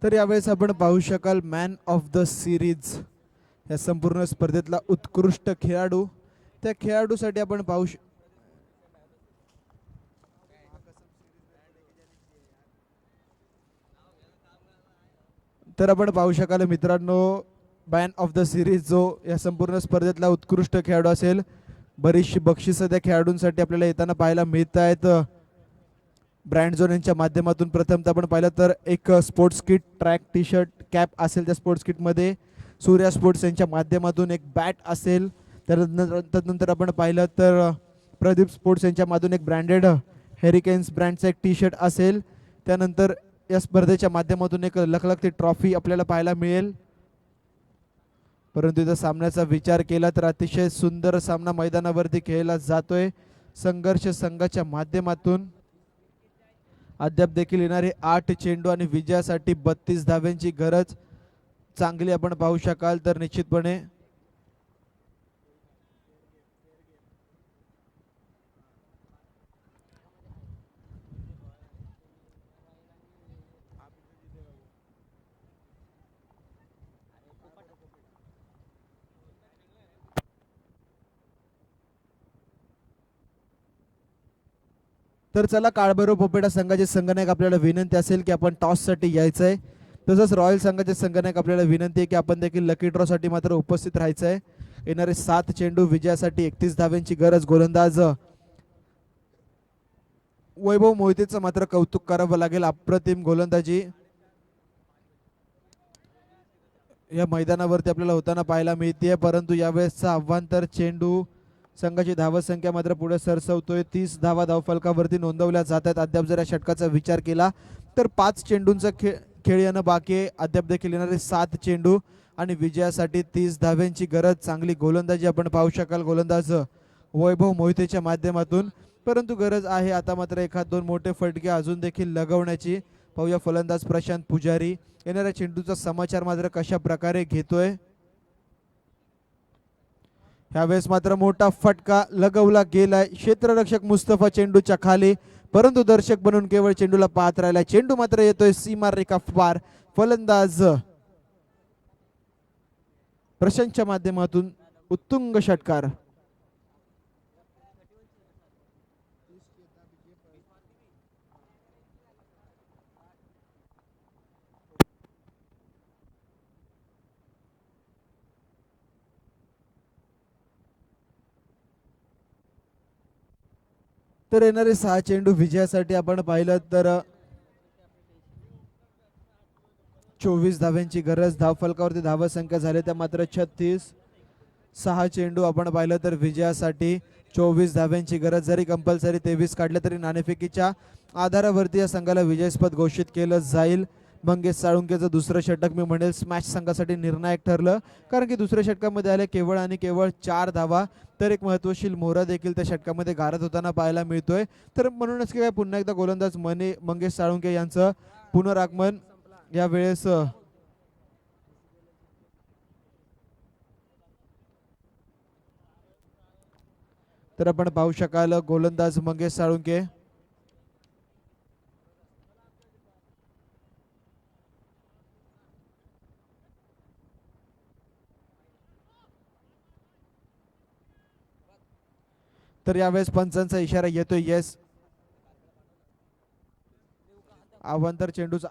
तर यावेळेस आपण पाहू शकाल मॅन ऑफ द सिरीज या संपूर्ण स्पर्धेतला उत्कृष्ट खेळाडू. त्या खेळाडूसाठी आपण पाहू शकाल मित्रांनो, मॅन ऑफ द सिरीज जो या संपूर्ण स्पर्धेतला उत्कृष्ट खेळाडू असेल. बरीचशी बक्षिसं त्या खेळाडूंसाठी आपल्याला येताना पाहायला मिळत आहेत. ब्रँड झोन यांच्या माध्यमातून प्रथमतः आपण पाहिलं तर एक sports kit, track T shirt, cap असेल त्या स्पोर्ट्स किटमध्ये. सूर्या स्पोर्ट्स यांच्या माध्यमातून एक बॅट असेल. त्यानंतर आपण पाहिलं तर प्रदीप स्पोर्ट्स यांच्या माध्यमातून एक ब्रँडेड हेरिकेन्स ब्रँडचा एक टी शर्ट असेल. त्यानंतर या स्पर्धेच्या माध्यमातून एक लखलखती ट्रॉफी आपल्याला पाहायला मिळेल. परंतु इथं सामन्याचा विचार केला तर अतिशय सुंदर सामना मैदानावरती खेळला जातोय. संघर्ष संघाच्या माध्यमातून अद्याप देखील येणारे 8 चेंडू आणि विजयासाठी 32 धाव्यांची गरज. चांगली आपण पाहू शकाल तर निश्चितपणे तर चला, काळभैरव पोपेटा संघाचे संघनायक आपल्याला विनंती असेल की आपण टॉससाठी यायचं आहे. तसंच रॉयल संघाचे संघनायक आपल्याला विनंती आहे की आपण देखील लकी ड्रॉसाठी मात्र उपस्थित राहायचं आहे. येणारे 7 चेंडू विजयासाठी 31 धाव्यांची गरज. गोलंदाज वैभव मोहितेचं मात्र कौतुक करावं लागेल. अप्रतिम गोलंदाजी या मैदानावरती आपल्याला होताना पाहायला मिळते. परंतु यावेळेसचं आव्हान तर चेंडू संघाची धावसंख्या मात्र पुढे सरसवतोय. 30 धावा धावफलकावरती नोंदवल्या जात आहेत. अद्याप जर या षटकाचा विचार केला तर 5 चेंडूंचा खेळ येणं बाकी आहे. अद्याप देखील येणारे 7 चेंडू आणि विजयासाठी 30 धाव्यांची गरज. चांगली गोलंदाजी आपण पाहू शकाल गोलंदाज वैभव मोहितेच्या माध्यमातून. परंतु गरज आहे आता मात्र एखाद 2 मोठे फटके अजून देखील लगवण्याची. पाहूया फलंदाज प्रशांत पुजारी येणाऱ्या चेंडूचा समाचार मात्र कशा प्रकारे घेतोय. ह्यावेळेस मात्र मोठा फटका लगवला गेलाय. क्षेत्ररक्षक मुस्तफा चेंडूच्या खाली, परंतु दर्शक बनून केवळ चेंडूला पाहत राहिला. चेंडू मात्र येतोय सीमा रेखा पार. फलंदाज प्रशांतच्या माध्यमातून उत्तुंग षटकार. तर येणारे 6 चेंडू विजयासाठी आपण पाहिलं तर 24 धाव्यांची गरज. धाव फलकावरती धावा संख्या झाले त्या मात्र 36. 6 चेंडू आपण पाहिलं तर विजयासाठी 24 धाव्यांची गरज. जरी कंपल्सरी 23 काढले तरी नाणेफेकीच्या आधारावरती या संघाला विजयस्पद घोषित केलं जाईल. मंगेश साळुंकेचं दुसरं षटक मी म्हणेल स्मॅश संघासाठी निर्णायक ठरलं, कारण की दुसऱ्या षटकामध्ये आले केवळ आणि केवळ 4 धावा. तर एक महत्वशील मोहरा देखील त्या षटकामध्ये गारत होताना पाहायला मिळतोय. तर म्हणूनच की काय पुन्हा एकदा गोलंदाज मंगेश साळुंके यांचं पुनरागमन यावेळेस तर आपण पाहू शकाल गोलंदाज मंगेश साळुंके तर यावेळेस पंचांचा इशारा येतोय. येस, अवांतर चेंडूचा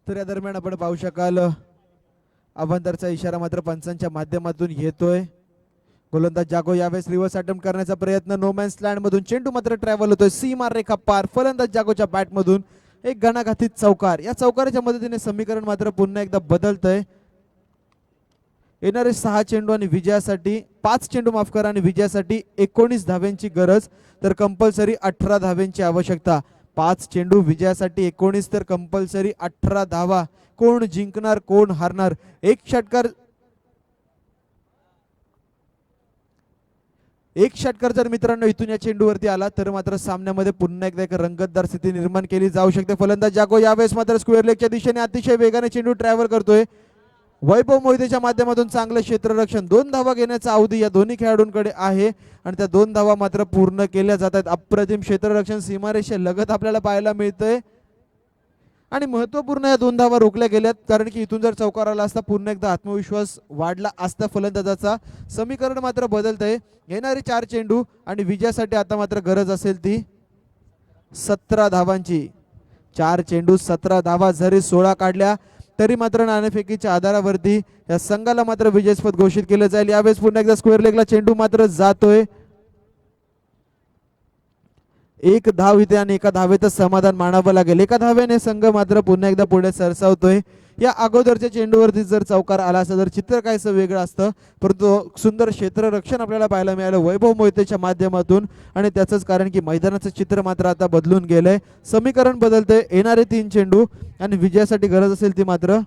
तर या दरम्यान आपण पाहू शकाल अवांतरचा इशारा मात्र पंचांच्या माध्यमातून येतोय. गोलंदाज जागो यावेळेस रिव्हर्स अटेम्प्ट करण्याचा प्रयत्न. नो मॅन्स लँड मधून चेंडू मात्र ट्रॅव्हल होतोय सीमा रेखा पार. फलंदाज जागोच्या बॅट मधून एक घणाघातीत चौकार. या चौकाराच्या मदतीने समीकरण मात्र पुन्हा एकदा बदलतंय. येणारे 6 चेंडू आणि विजयासाठी 5 चेंडू माफ करा आणि विजयासाठी 19 धाव्यांची गरज. तर कंपल्सरी 18 धाव्यांची आवश्यकता. 5 चेंडू विजयासाठी 19 तर कंपल्सरी 18 धावा. कोण जिंकणार कोण हारणार. एक षटकार जर मित्रांनो इथून या चेंडूवरती आला तर मात्र सामन्यामध्ये पुन्हा एकदा एक रंगतदार स्थिती निर्माण केली जाऊ शकते. फलंदाज जागो यावेळेस मात्र स्क्वेअर लेगच्या दिशेने अतिशय वेगाने चेंडू ट्रॅव्हल करतोय. वैभव मोहितेच्या माध्यमातून चांगलं क्षेत्ररक्षण. 2 धावा घेण्याचा अवधी या दोन्ही खेळाडूंकडे आहे आणि त्या 2 धावा मात्र पूर्ण केल्या जात आहेत. अप्रतिम क्षेत्ररक्षण सीमारेषे लगत आपल्याला पाहायला मिळतंय आणि महत्वपूर्ण या 2 धावा रोखल्या गेल्यात, कारण की इथून जर चौकार आला असता पुन्हा एकदा आत्मविश्वास वाढला असता फलंदाजाचा. समीकरण मात्र बदलतंय. येणारे 4 चेंडू आणि विजयासाठी आता मात्र गरज असेल ती 17 धावांची. 4 चेंडू 17 धावा. जरी 16 काढल्या तरी मात्र नाणेफेकीच्या आधारावरती या संघाला मात्र विजयस्पद घोषित केलं जाईल. यावेळेस पुन्हा एकदा स्क्वेअर लेगला चेंडू मात्र जातोय. 1 धाव इथे आणि 1 धावेतच समाधान मानावं लागेल. 1 धावेने संघ मात्र पुन्हा एकदा पुढे सरसावतोय. या अगोदरच्या चेंडूवरती जर चौकार आला असता तर चित्र काहीसं वेगळं असतं, परंतु सुंदर क्षेत्ररक्षण आपल्याला पाहायला मिळालं वैभव मोहितेच्या माध्यमातून आणि त्याचंच कारण की मैदानाचं चित्र मात्र आता बदलून गेलंय. समीकरण बदलतंय. येणारे 3 चेंडू आणि विजयासाठी गरज असेल ती मात्र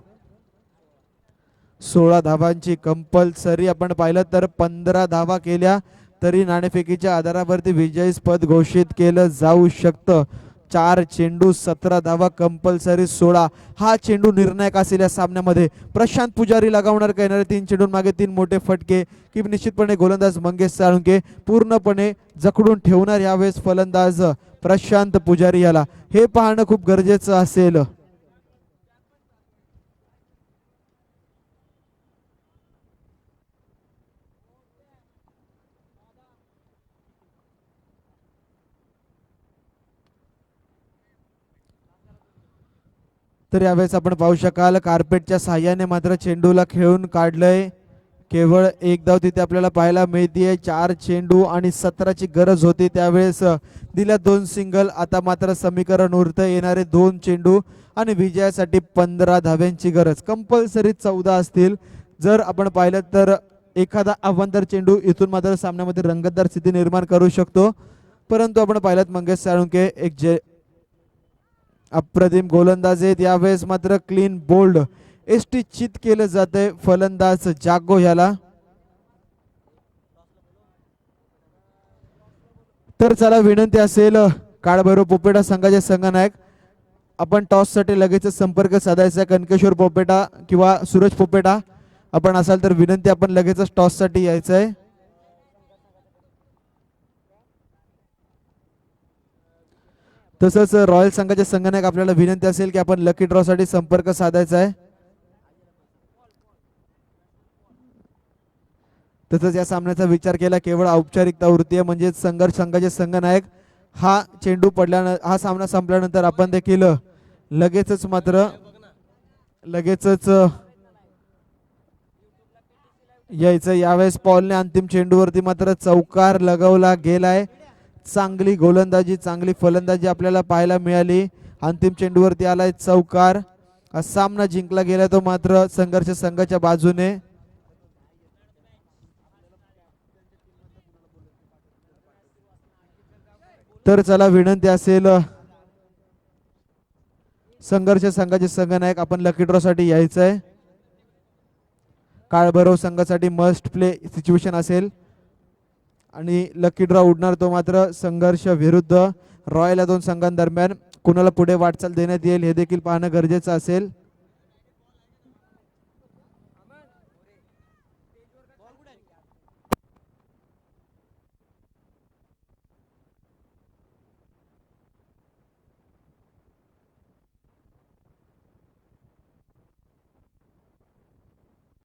16 धावांची कंपल्सरी. आपण पाहिलं तर 15 धावा केल्या तरी नाणेफेकीच्या आधारावरती विजयस्पद घोषित केलं जाऊ शकतं. 4 चेंडू 17 धावा कंपल्सरी 16. हा चेंडू निर्णायक असेल या सामन्यामध्ये. प्रशांत पुजारी लगावणार का येणारे 3 चेंडून मागे 3 मोठे फटके की निश्चितपणे गोलंदाज मंगेश साळुंके पूर्णपणे जखडून ठेवणार यावेळेस फलंदाज प्रशांत पुजारी याला. हे पाहणं खूप गरजेचं असेल. तर यावेळेस आपण पाहू शकाल कार्पेटच्या साह्याने मात्र चेंडूला खेळून काढलंय. केवळ 1 धाव तिथे आपल्याला पाहायला मिळते. 4 चेंडू आणि 17ची गरज होती त्यावेळेस दिल्या 2 सिंगल. आता मात्र समीकरण उरतं. येणारे 2 चेंडू आणि विजयासाठी 15 धाव्यांची गरज. कंपल्सरी 14 असतील. जर आपण पाहिलं तर एखादा अवांतर चेंडू इथून मात्र सामन्यामध्ये रंगतदार स्थिती निर्माण करू शकतो, परंतु आपण पाहिलं मंगेश साळुंके एक अप्रतिम गोलंदाज आहेत. यावेळेस मात्र क्लीन बोल्ड एसटी चित केलं जातंय फलंदाज जागो याला. तर चला विनंती असेल काळभैरव पोपेटा संघाचे संघनायक, आपण टॉस साठी लगेच संपर्क साधायचा. कनकेश्वर पोपेटा किंवा सूरज पोपेटा आपण असाल तर विनंती, आपण लगेचच टॉस साठी यायचं आहे. तसंच रॉयल संघाचे संघनायक आपल्याला विनंती असेल की आपण लकी ड्रॉ साठी संपर्क साधायचा आहे. तसंच या सामन्याचा विचार केला केवळ औपचारिकता उरती आहे, म्हणजे संघर्ष संघाचे संघनायक हा चेंडू हा सामना संपल्यानंतर आपण देखील लगेचच यायचं. यावेळेस पॉलने अंतिम चेंडूवरती मात्र चौकार लगवला गेलाय. चांगली गोलंदाजी, चांगली फलंदाजी आपल्याला पाहायला मिळाली. अंतिम चेंडूवरती आलाय चौकार. हा सामना जिंकला गेला तो मात्र संघर्ष संघाच्या बाजूने. तर चला विनंती असेल संघर्ष संघाचे संघनायक आपण लकी ड्रॉ साठी यायचं आहे. काळभैरव संघासाठी मस्ट प्ले सिच्युएशन असेल आणि लकी ड्रॉ उडणार तो मात्र संघर्ष विरुद्ध रॉयल या दोन संघांदरम्यान. कुणाला पुढे वाटचाल देण्यात येईल हे देखील पाहणं गरजेचं असेल.